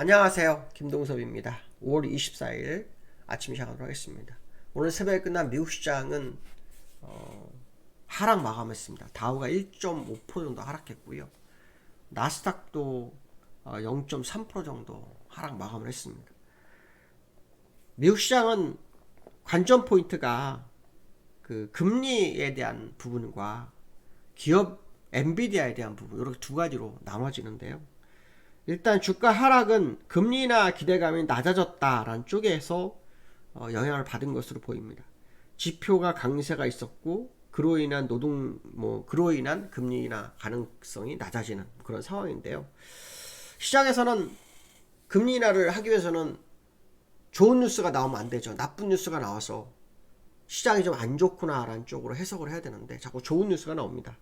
안녕하세요. 김동섭입니다. 5월 24일 아침 시작하도록 하겠습니다. 오늘 새벽에 끝난 미국 시장은 하락 마감했습니다. 다우가 1.5% 정도 하락했고요. 나스닥도 0.3% 정도 하락 마감을 했습니다. 미국 시장은 관전 포인트가 그 금리에 대한 부분과 기업 엔비디아에 대한 부분, 이렇게 두 가지로 나눠지는데요. 일단 주가 하락은 금리나 기대감이 낮아졌다라는 쪽에서 영향을 받은 것으로 보입니다. 지표가 강세가 있었고 그로 인한 그로 인한 금리나 가능성이 낮아지는 그런 상황인데요. 시장에서는 금리 인하를 하기 위해서는 좋은 뉴스가 나오면 안 되죠. 나쁜 뉴스가 나와서 시장이 좀 안 좋구나라는 쪽으로 해석을 해야 되는데 자꾸 좋은 뉴스가 나옵니다.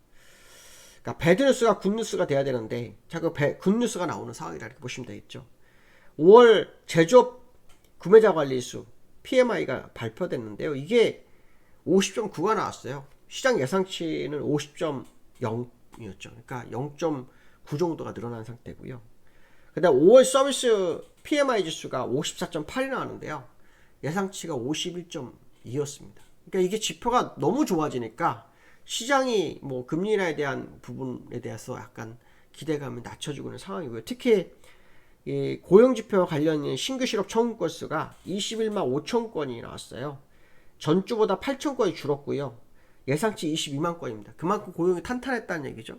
그러니까 배드 뉴스가 굿 뉴스가 돼야 되는데 자꾸 굿 뉴스가 나오는 상황이라 이렇게 보시면 되겠죠. 5월 제조업 구매자 관리수 PMI가 발표됐는데요. 이게 50.9가 나왔어요. 시장 예상치는 50.0이었죠. 그러니까 0.9 정도가 늘어난 상태고요. 그다음 5월 서비스 PMI 지수가 54.8이 나왔는데요. 예상치가 51.2였습니다. 그러니까 이게 지표가 너무 좋아지니까 시장이 뭐 금리 인하에 대한 부분에 대해서 약간 기대감이 낮춰지고 있는 상황이고요. 특히 이 고용지표와 관련된 신규 실업 청구 건수가 21만 5천 건이 나왔어요. 전주보다 8천 건이 줄었고요. 예상치 22만 건입니다. 그만큼 고용이 탄탄했다는 얘기죠.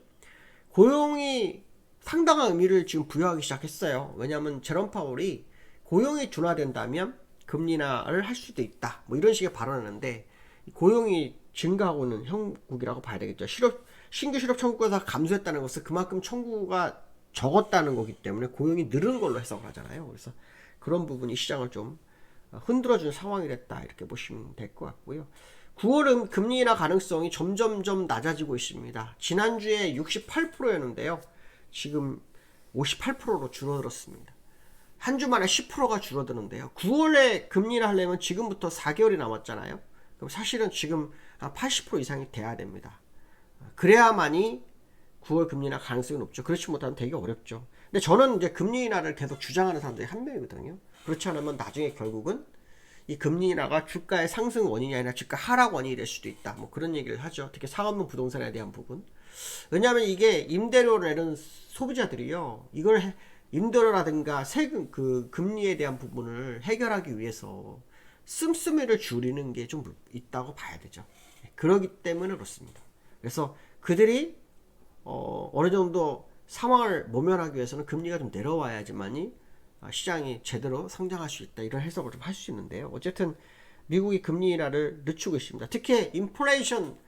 고용이 상당한 의미를 지금 부여하기 시작했어요. 왜냐하면 제롬 파월이 고용이 둔화된다면 금리 인하를 할 수도 있다. 뭐 이런 식의 발언을 하는데 고용이 증가하고 있는 형국이라고 봐야 되겠죠. 신규 실업 청구가 감소했다는 것은 그만큼 청구가 적었다는 거기 때문에 고용이 늘은 걸로 해석을 하잖아요. 그래서 그런 부분이 시장을 좀 흔들어준 상황이 됐다 이렇게 보시면 될 것 같고요. 9월은 금리 인하 가능성이 점점점 낮아지고 있습니다. 지난주에 68%였는데요. 지금 58%로 줄어들었습니다. 한 주 만에 10%가 줄어드는데요. 9월에 금리 인하 하려면 지금부터 4개월이 남았잖아요. 그럼 사실은 지금 한 80% 이상이 돼야 됩니다. 그래야만이 9월 금리 인하 가능성이 높죠. 그렇지 못하면 되게 어렵죠. 근데 저는 이제 금리 인하를 계속 주장하는 사람들이 한 명이거든요. 그렇지 않으면 나중에 결국은 이 금리 인하가 주가의 상승 원인이 아니라 주가 하락 원인이 될 수도 있다. 뭐 그런 얘기를 하죠. 특히 상업용 부동산에 대한 부분. 왜냐하면 이게 임대료를 내는 소비자들이요. 이걸 임대료라든가 세금 그 금리에 대한 부분을 해결하기 위해서 씀씀이를 줄이는 게 좀 있다고 봐야 되죠. 그러기 때문에 그렇습니다. 그래서 그들이 어느 정도 상황을 모면하기 위해서는 금리가 좀 내려와야지만이 시장이 제대로 성장할 수 있다. 이런 해석을 좀 할 수 있는데요. 어쨌든 미국이 금리 인하를 늦추고 있습니다. 특히 인플레이션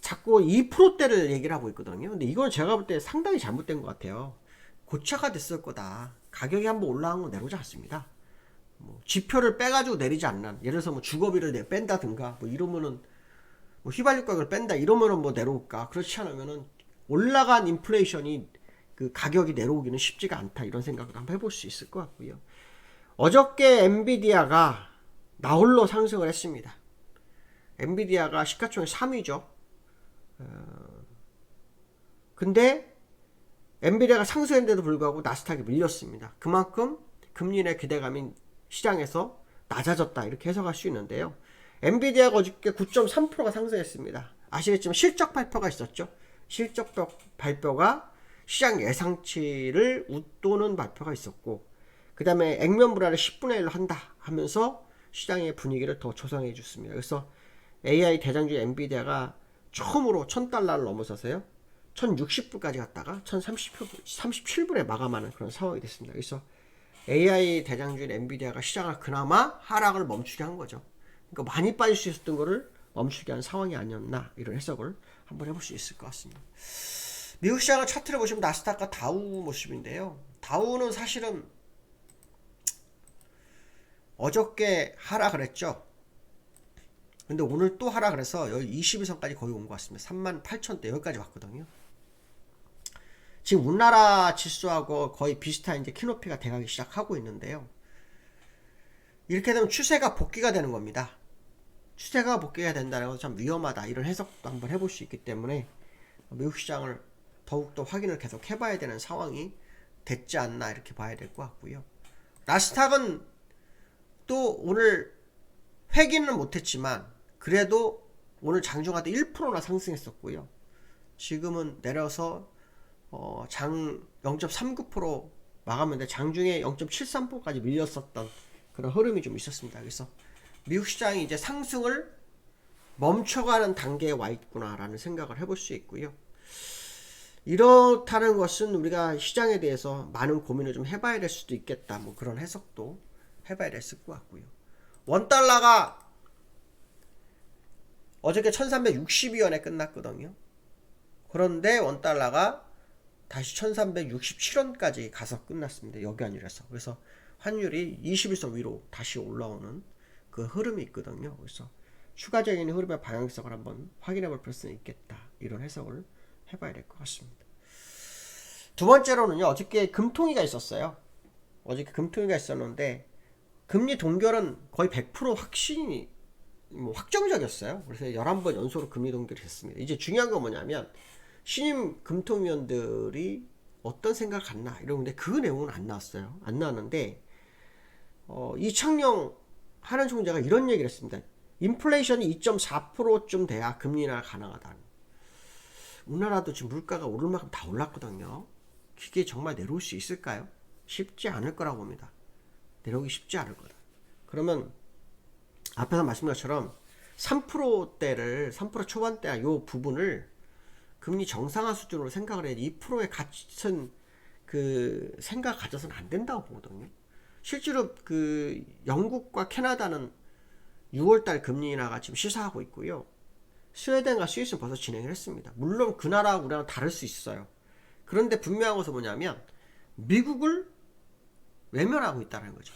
자꾸 2%대를 얘기를 하고 있거든요. 근데 이건 제가 볼 때 상당히 잘못된 것 같아요. 고차가 됐을 거다. 가격이 한번 올라간 건 내려오지 않습니다. 뭐 지표를 빼가지고 내리지 않는, 예를 들어서 뭐 주거비를 뺀다든가 뭐 이러면은 뭐 휘발유 가격을 뺀다 이러면은 뭐 내려올까. 그렇지 않으면은 올라간 인플레이션이 그 가격이 내려오기는 쉽지가 않다. 이런 생각을 한번 해볼 수 있을 것 같고요. 어저께 엔비디아가 나홀로 상승을 했습니다. 엔비디아가 시가총액 3위죠. 근데 엔비디아가 상승했는데도 불구하고 나스닥이 밀렸습니다. 그만큼 금리 인하 기대감이 시장에서 낮아졌다 이렇게 해석할 수 있는데요. 엔비디아가 어저께 9.3%가 상승했습니다. 아시겠지만 실적 발표가 있었죠. 실적 발표가 시장 예상치를 웃도는 발표가 있었고, 그 다음에 액면 불화를 10분의 1로 한다 하면서 시장의 분위기를 더 조성해 줬습니다. 그래서 AI 대장주 엔비디아가 처음으로 $1,000를 넘어서서요 1060불까지 갔다가 1037불에 마감하는 그런 상황이 됐습니다. 그래서 AI 대장주인 엔비디아가 시장을 그나마 하락을 멈추게 한 거죠. 그러니까 많이 빠질 수 있었던 거를 멈추게 한 상황이 아니었나, 이런 해석을 한번 해볼 수 있을 것 같습니다. 미국 시장을 차트를 보시면 나스닥과 다우 모습인데요. 다우는 사실은 어저께 하락을 했죠. 근데 오늘 또 하락을 해서 여기 21선까지 거의 온 것 같습니다. 38,000대 여기까지 왔거든요. 지금 우리나라 지수하고 거의 비슷한 이제 키높이가 돼가기 시작하고 있는데요. 이렇게 되면 추세가 복귀가 되는 겁니다. 추세가 복귀가 된다는 것은 참 위험하다, 이런 해석도 한번 해볼 수 있기 때문에 미국 시장을 더욱더 확인을 계속 해봐야 되는 상황이 됐지 않나 이렇게 봐야 될 것 같고요. 나스닥은 또 오늘 회기는 못했지만 그래도 오늘 장중할 때 1%나 상승했었고요. 지금은 내려서 장 0.39% 마감했는데 장중에 0.73%까지 밀렸었던 그런 흐름이 좀 있었습니다. 그래서 미국 시장이 이제 상승을 멈춰가는 단계에 와 있구나라는 생각을 해볼 수 있고요. 이렇다는 것은 우리가 시장에 대해서 많은 고민을 좀 해봐야 될 수도 있겠다. 뭐 그런 해석도 해봐야 됐을 것 같고요. 원달러가 어저께 1360위원에 끝났거든요. 그런데 원달러가 다시 1367원까지 가서 끝났습니다. 여기아니라서. 그래서 환율이 21선 위로 다시 올라오는 그 흐름이 있거든요. 그래서 추가적인 흐름의 방향성을 한번 확인해 볼 필요성이 있겠다. 이런 해석을 해봐야 될 것 같습니다. 두 번째로는요. 어저께 금통위가 있었어요. 어저께 금통위가 있었는데 금리 동결은 거의 100% 확신이 확정적이었어요. 그래서 11번 연속으로 금리 동결을 했습니다. 이제 중요한 건 뭐냐면 신임 금통위원들이 어떤 생각을 갖나 이러는데 그 내용은 안 나왔어요. 안 나왔는데 이창용 하는 총재가 이런 얘기를 했습니다. 인플레이션이 2.4%쯤 돼야 금리 인하가 가능하다. 우리나라도 지금 물가가 오를 만큼 다 올랐거든요. 이게 정말 내려올 수 있을까요? 쉽지 않을 거라고 봅니다. 내려오기 쉽지 않을 거다. 그러면 앞에서 말씀드린 것처럼 3%대를 3% 초반대 요 부분을 금리 정상화 수준으로 생각을 해야지 2%에 같은 그 생각 가져서는 안 된다고 보거든요. 실제로 그 영국과 캐나다는 6월달 금리 인하가 지금 시사하고 있고요. 스웨덴과 스위스는 벌써 진행을 했습니다. 물론 그 나라하고 우리랑 다를 수 있어요. 그런데 분명한 것은 뭐냐면 미국을 외면하고 있다는 거죠.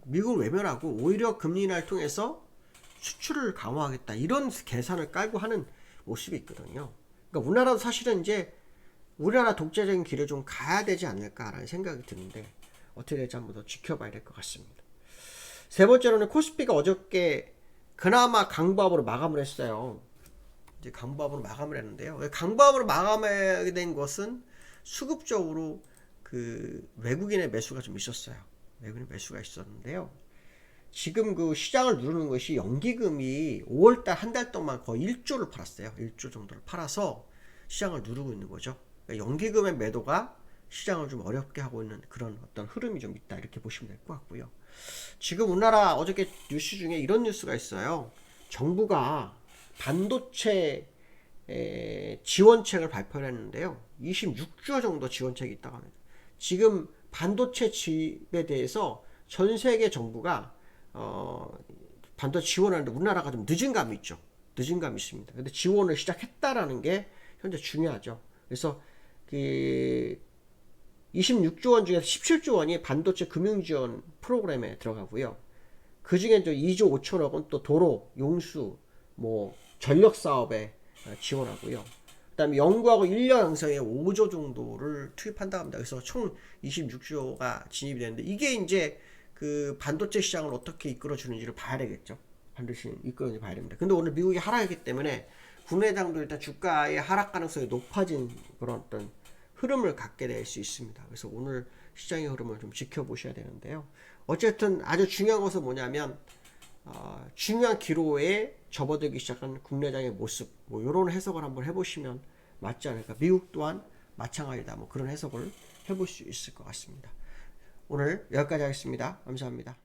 미국을 외면하고 오히려 금리 인하를 통해서 수출을 강화하겠다 이런 계산을 깔고 하는 모습이 있거든요. 그러니까 우리나라도 사실은 이제 우리나라 독재적인 길을 좀 가야 되지 않을까라는 생각이 드는데 어떻게 될지 한번 더 지켜봐야 될 것 같습니다. 세 번째로는 코스피가 어저께 그나마 강보합으로 마감을 했어요. 이제 강보합으로 마감을 했는데요. 강보합으로 마감하게 된 것은 수급적으로 그 외국인의 매수가 좀 있었어요. 외국인의 매수가 있었는데요. 지금 그 시장을 누르는 것이 연기금이 5월달 한 달 동안 거의 1조를 팔았어요. 1조 정도를 팔아서 시장을 누르고 있는 거죠. 그러니까 연기금의 매도가 시장을 좀 어렵게 하고 있는 그런 어떤 흐름이 좀 있다 이렇게 보시면 될 것 같고요. 지금 우리나라 어저께 뉴스 중에 이런 뉴스가 있어요. 정부가 반도체 지원책을 발표를 했는데요. 26조 정도 지원책이 있다고 합니다. 지금 반도체 칩에 대해서 전 세계 정부가 반도체 지원하는데 우리나라가 좀 늦은 감이 있죠. 늦은 감이 있습니다. 근데 지원을 시작했다라는 게 현재 중요하죠. 그래서 그 26조 원 중에서 17조 원이 반도체 금융 지원 프로그램에 들어가고요. 그 중에 2조 5천억 원 또 도로, 용수, 뭐 전력 사업에 지원하고요. 그다음에 연구하고 인력 양성에 5조 정도를 투입한다고 합니다. 그래서 총 26조가 진입이 되는데 이게 이제 그 반도체 시장을 어떻게 이끌어주는지를 봐야 되겠죠. 반드시 이끌어주는지 봐야 됩니다. 근데 오늘 미국이 하락했기 때문에 국내장도 일단 주가의 하락 가능성이 높아진 그런 어떤 흐름을 갖게 될 수 있습니다. 그래서 오늘 시장의 흐름을 좀 지켜보셔야 되는데요. 어쨌든 아주 중요한 것은 뭐냐면 중요한 기로에 접어들기 시작한 국내장의 모습 뭐 이런 해석을 한번 해보시면 맞지 않을까. 미국 또한 마찬가지다. 뭐 그런 해석을 해볼 수 있을 것 같습니다. 오늘 여기까지 하겠습니다. 감사합니다.